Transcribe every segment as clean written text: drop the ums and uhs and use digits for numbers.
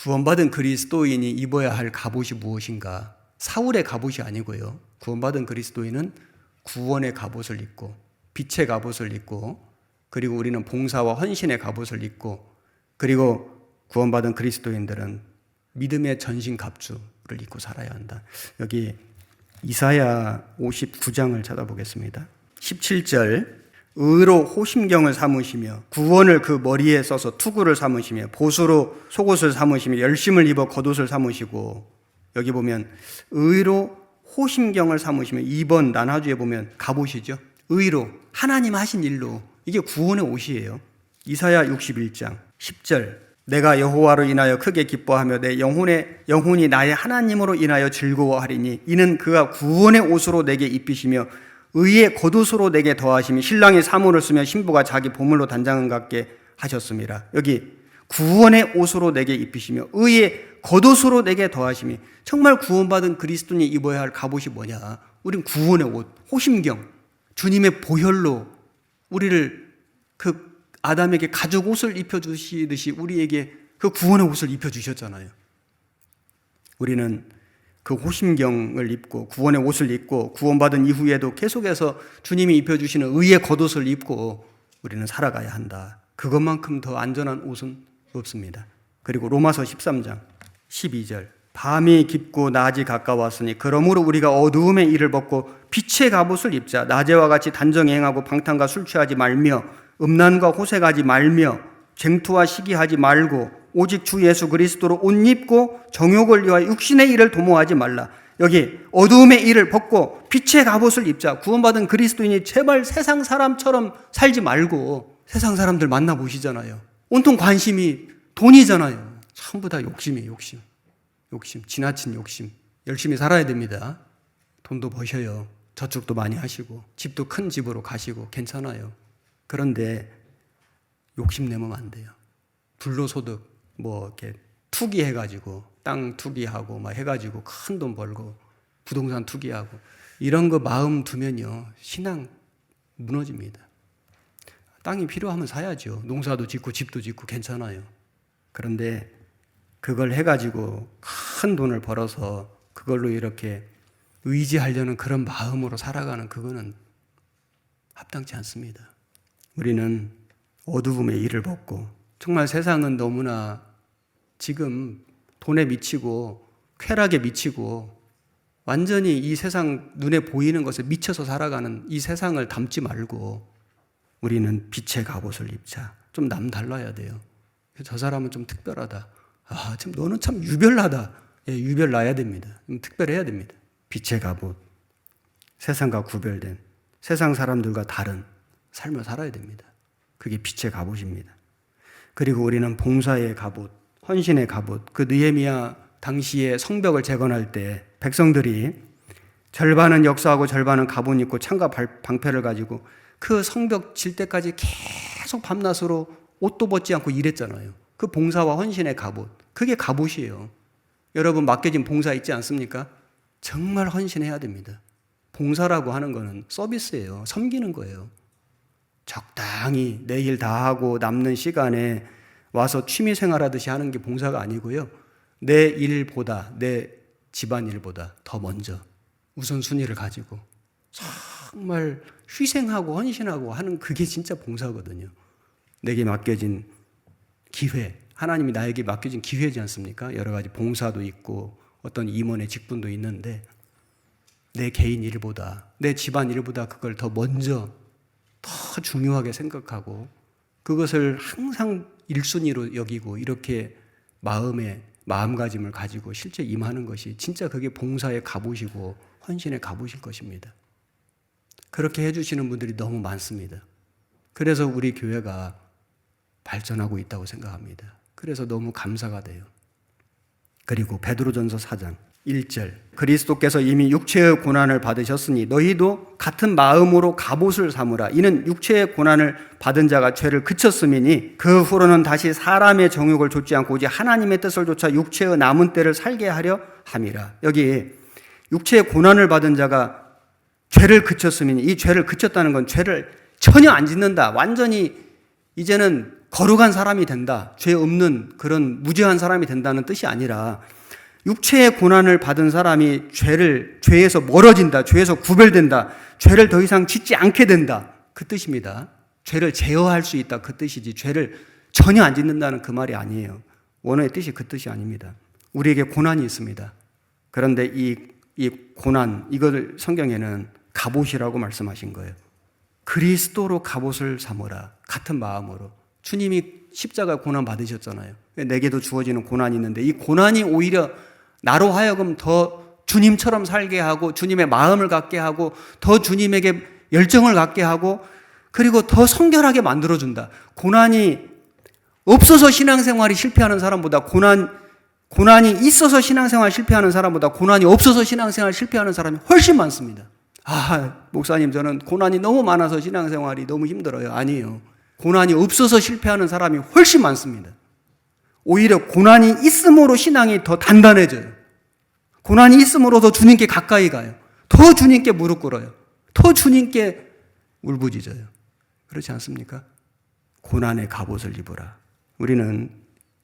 구원받은 그리스도인이 입어야 할 갑옷이 무엇인가? 사울의 갑옷이 아니고요. 구원받은 그리스도인은 구원의 갑옷을 입고 빛의 갑옷을 입고 그리고 우리는 봉사와 헌신의 갑옷을 입고 그리고 구원받은 그리스도인들은 믿음의 전신 갑주를 입고 살아야 한다. 여기 이사야 59장을 찾아보겠습니다. 17절 의로 호심경을 삼으시며 구원을 그 머리에 써서 투구를 삼으시며 보수로 속옷을 삼으시며 열심을 입어 겉옷을 삼으시고 여기 보면 의로 호심경을 삼으시며 2번 난하주에 보면 갑옷이죠. 의로 하나님 하신 일로 이게 구원의 옷이에요. 이사야 61장 10절 내가 여호와로 인하여 크게 기뻐하며 내 영혼이 나의 하나님으로 인하여 즐거워하리니 이는 그가 구원의 옷으로 내게 입히시며 의의 겉옷으로 내게 더하시며 신랑이 사물을 쓰며 신부가 자기 보물로 단장을 갖게 하셨습니다. 여기 구원의 옷으로 내게 입히시며 의의 겉옷으로 내게 더하시며 정말 구원받은 그리스도인이 입어야 할 갑옷이 뭐냐? 우린 구원의 옷, 호심경, 주님의 보혈로 우리를 그 아담에게 가죽 옷을 입혀주시듯이 우리에게 그 구원의 옷을 입혀주셨잖아요. 우리는 그 호심경을 입고 구원의 옷을 입고 구원받은 이후에도 계속해서 주님이 입혀주시는 의의 겉옷을 입고 우리는 살아가야 한다. 그것만큼 더 안전한 옷은 없습니다. 그리고 로마서 13장 12절 밤이 깊고 낮이 가까웠으니 그러므로 우리가 어두움의 일을 벗고 빛의 갑옷을 입자. 낮에와 같이 단정히 행하고 방탕과 술 취하지 말며 음란과 호색하지 말며 쟁투와 시기하지 말고 오직 주 예수 그리스도로 옷 입고 정욕을 위하여 육신의 일을 도모하지 말라. 여기 어두움의 일을 벗고 빛의 갑옷을 입자. 구원받은 그리스도인이 제발 세상 사람처럼 살지 말고 세상 사람들 만나보시잖아요. 온통 관심이 돈이잖아요. 전부 다 욕심이에요. 욕심, 지나친 욕심. 열심히 살아야 됩니다. 돈도 버셔요. 저축도 많이 하시고 집도 큰 집으로 가시고 괜찮아요. 그런데 욕심내면 안 돼요. 불로소득 이렇게 투기해가지고 땅 투기하고 막 해가지고 큰 돈 벌고 부동산 투기하고 이런 거 마음 두면요 신앙 무너집니다. 땅이 필요하면 사야죠. 농사도 짓고 집도 짓고 괜찮아요. 그런데 그걸 해가지고 큰 돈을 벌어서 그걸로 이렇게 의지하려는 그런 마음으로 살아가는 그거는 합당치 않습니다. 우리는 어두움의 일을 벗고 정말 세상은 너무나 지금 돈에 미치고 쾌락에 미치고 완전히 이 세상 눈에 보이는 것에 미쳐서 살아가는 이 세상을 담지 말고 우리는 빛의 갑옷을 입자. 좀 남달라야 돼요. 저 사람은 좀 특별하다. 참 너는 참 유별나다. 예, 유별나야 됩니다. 특별해야 됩니다. 빛의 갑옷. 세상과 구별된 세상 사람들과 다른 삶을 살아야 됩니다. 그게 빛의 갑옷입니다. 그리고 우리는 봉사의 갑옷, 헌신의 갑옷. 그 느헤미야 당시에 성벽을 재건할 때 백성들이 절반은 역사하고 절반은 갑옷 입고 창과 방패를 가지고 그 성벽 질 때까지 계속 밤낮으로 옷도 벗지 않고 일했잖아요. 그 봉사와 헌신의 갑옷. 그게 갑옷이에요. 여러분 맡겨진 봉사 있지 않습니까? 정말 헌신해야 됩니다. 봉사라고 하는 거는 서비스예요. 섬기는 거예요. 적당히 내 일 다 하고 남는 시간에 와서 취미 생활하듯이 하는 게 봉사가 아니고요. 내 일보다 내 집안일보다 더 먼저 우선순위를 가지고 정말 희생하고 헌신하고 하는 그게 진짜 봉사거든요. 내게 맡겨진 기회, 하나님이 나에게 맡겨진 기회지 않습니까? 여러 가지 봉사도 있고 어떤 임원의 직분도 있는데 내 개인 일보다 내 집안 일보다 그걸 더 먼저 더 중요하게 생각하고 그것을 항상 1순위로 여기고 이렇게 마음가짐을 가지고 실제 임하는 것이 진짜 그게 봉사의 갑옷이고 헌신의 갑옷일 것입니다. 그렇게 해주시는 분들이 너무 많습니다. 그래서 우리 교회가 발전하고 있다고 생각합니다. 그래서 너무 감사가 돼요. 그리고 베드로전서 4장 1절 그리스도께서 이미 육체의 고난을 받으셨으니 너희도 같은 마음으로 갑옷을 삼으라. 이는 육체의 고난을 받은 자가 죄를 그쳤음이니 그 후로는 다시 사람의 정욕을 좇지 않고 오직 하나님의 뜻을 좇아 육체의 남은 때를 살게 하려 함이라. 여기 육체의 고난을 받은 자가 죄를 그쳤음이니 이 죄를 그쳤다는 건 죄를 전혀 안 짓는다. 완전히 이제는 거룩한 사람이 된다, 죄 없는 그런 무죄한 사람이 된다는 뜻이 아니라 육체의 고난을 받은 사람이 죄에서 멀어진다, 죄에서 구별된다, 죄를 더 이상 짓지 않게 된다, 그 뜻입니다. 죄를 제어할 수 있다, 그 뜻이지 죄를 전혀 안 짓는다는 그 말이 아니에요. 원어의 뜻이 그 뜻이 아닙니다. 우리에게 고난이 있습니다. 그런데 이 고난, 이걸 성경에는 갑옷이라고 말씀하신 거예요. 그리스도로 갑옷을 삼으라. 같은 마음으로. 주님이 십자가 고난 받으셨잖아요. 내게도 주어지는 고난이 있는데 이 고난이 오히려 나로 하여금 더 주님처럼 살게 하고 주님의 마음을 갖게 하고 더 주님에게 열정을 갖게 하고 그리고 더 성결하게 만들어준다. 고난이 없어서 신앙생활이 실패하는 사람보다 고난이 있어서 신앙생활 실패하는 사람보다 고난이 없어서 신앙생활 실패하는 사람이 훨씬 많습니다. 목사님 저는 고난이 너무 많아서 신앙생활이 너무 힘들어요. 아니에요. 고난이 없어서 실패하는 사람이 훨씬 많습니다. 오히려 고난이 있음으로 신앙이 더 단단해져요. 고난이 있음으로 더 주님께 가까이 가요. 더 주님께 무릎 꿇어요. 더 주님께 울부짖어요. 그렇지 않습니까? 고난의 갑옷을 입으라. 우리는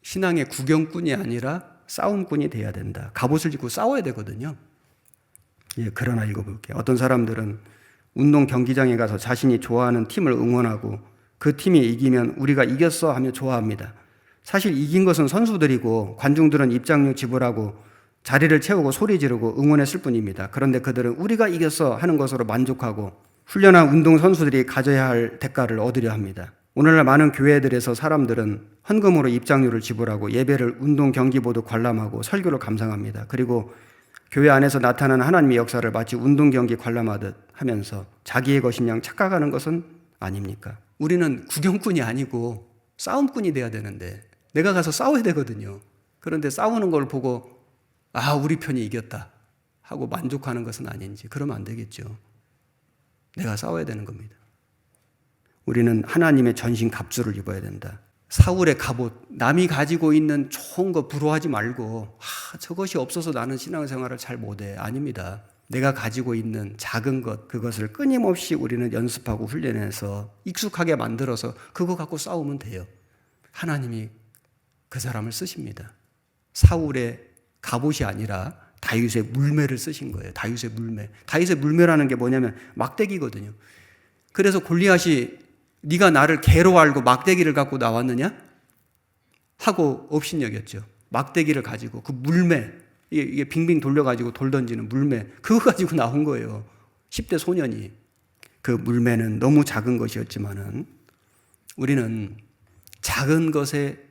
신앙의 구경꾼이 아니라 싸움꾼이 돼야 된다. 갑옷을 입고 싸워야 되거든요. 그러나 읽어볼게요. 어떤 사람들은 운동 경기장에 가서 자신이 좋아하는 팀을 응원하고 그 팀이 이기면 우리가 이겼어 하며 좋아합니다. 사실 이긴 것은 선수들이고 관중들은 입장료 지불하고 자리를 채우고 소리 지르고 응원했을 뿐입니다. 그런데 그들은 우리가 이겼어 하는 것으로 만족하고 훈련한 운동선수들이 가져야 할 대가를 얻으려 합니다. 오늘날 많은 교회들에서 사람들은 헌금으로 입장료를 지불하고 예배를 운동 경기보도 관람하고 설교를 감상합니다. 그리고 교회 안에서 나타나는 하나님의 역사를 마치 운동 경기 관람하듯 하면서 자기의 것인 양 착각하는 것은 아닙니까? 우리는 구경꾼이 아니고 싸움꾼이 돼야 되는데 내가 가서 싸워야 되거든요. 그런데 싸우는 걸 보고 우리 편이 이겼다 하고 만족하는 것은 아닌지, 그러면 안 되겠죠. 내가 싸워야 되는 겁니다. 우리는 하나님의 전신 갑주를 입어야 된다. 사울의 갑옷, 남이 가지고 있는 좋은 거 부러워하지 말고 저것이 없어서 나는 신앙생활을 잘 못해. 아닙니다. 내가 가지고 있는 작은 것, 그것을 끊임없이 우리는 연습하고 훈련해서 익숙하게 만들어서 그거 갖고 싸우면 돼요. 하나님이 그 사람을 쓰십니다. 사울의 갑옷이 아니라 다윗의 물매를 쓰신 거예요. 다윗의 물매. 다윗의 물매라는 게 뭐냐면 막대기거든요. 그래서 골리앗이 네가 나를 개로 알고 막대기를 갖고 나왔느냐? 하고 업신여겼죠. 막대기를 가지고 그 물매, 이게 빙빙 돌려가지고 돌 던지는 물매, 그거 가지고 나온 거예요. 10대 소년이. 그 물매는 너무 작은 것이었지만은 우리는 작은 것에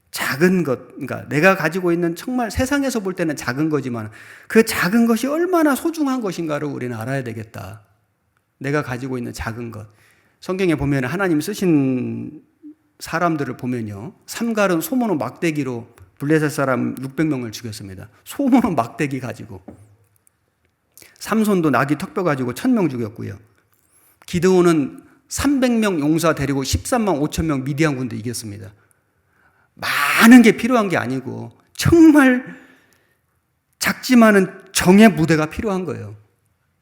작은 것, 그러니까 내가 가지고 있는 정말 세상에서 볼 때는 작은 거지만 그 작은 것이 얼마나 소중한 것인가를 우리는 알아야 되겠다. 내가 가지고 있는 작은 것. 성경에 보면 하나님 쓰신 사람들을 보면요. 삼갈은 소모노 막대기로 블레셋 사람 600명을 죽였습니다. 소모노 막대기 가지고. 삼손도 나귀 턱뼈 가지고 1000명 죽였고요. 기드온은 300명 용사 데리고 13만 5천 명 미디안 군대 이겼습니다. 많은 게 필요한 게 아니고 정말 작지만은 정의 무대가 필요한 거예요.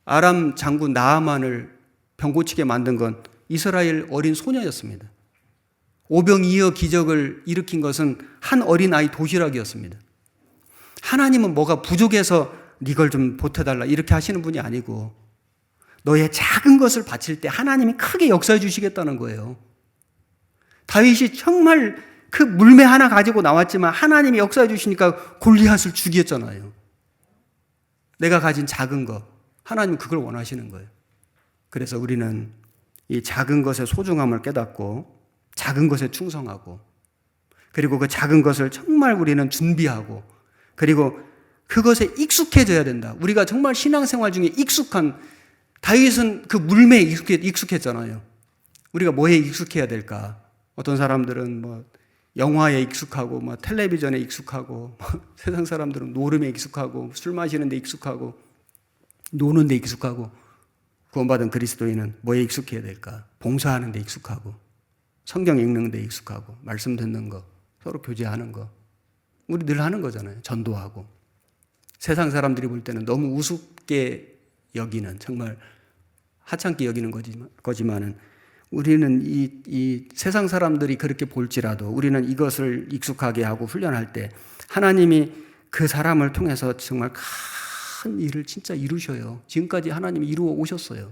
아람 장군 나아만을 병 고치게 만든 건 이스라엘 어린 소녀였습니다. 오병이어 기적을 일으킨 것은 한 어린아이 도시락이었습니다. 하나님은 뭐가 부족해서 이걸 좀 보태달라 이렇게 하시는 분이 아니고 너의 작은 것을 바칠 때 하나님이 크게 역사해 주시겠다는 거예요. 다윗이 정말 그 물매 하나 가지고 나왔지만 하나님이 역사해 주시니까 골리앗을 죽였잖아요. 내가 가진 작은 것, 하나님은 그걸 원하시는 거예요. 그래서 우리는 이 작은 것의 소중함을 깨닫고 작은 것에 충성하고 그리고 그 작은 것을 정말 우리는 준비하고 그리고 그것에 익숙해져야 된다. 우리가 정말 신앙생활 중에 익숙한, 다윗은 그 물매에 익숙했잖아요. 우리가 뭐에 익숙해야 될까? 어떤 사람들은 영화에 익숙하고 텔레비전에 익숙하고 세상 사람들은 노름에 익숙하고 술 마시는 데 익숙하고 노는 데 익숙하고 구원받은 그리스도인은 뭐에 익숙해야 될까? 봉사하는 데 익숙하고 성경 읽는 데 익숙하고 말씀 듣는 거, 서로 교제하는 거. 우리 늘 하는 거잖아요. 전도하고. 세상 사람들이 볼 때는 너무 우습게 여기는, 정말 하찮게 여기는 거지만은 우리는 이 세상 사람들이 그렇게 볼지라도 우리는 이것을 익숙하게 하고 훈련할 때 하나님이 그 사람을 통해서 정말 큰 일을 진짜 이루셔요. 지금까지 하나님이 이루어 오셨어요.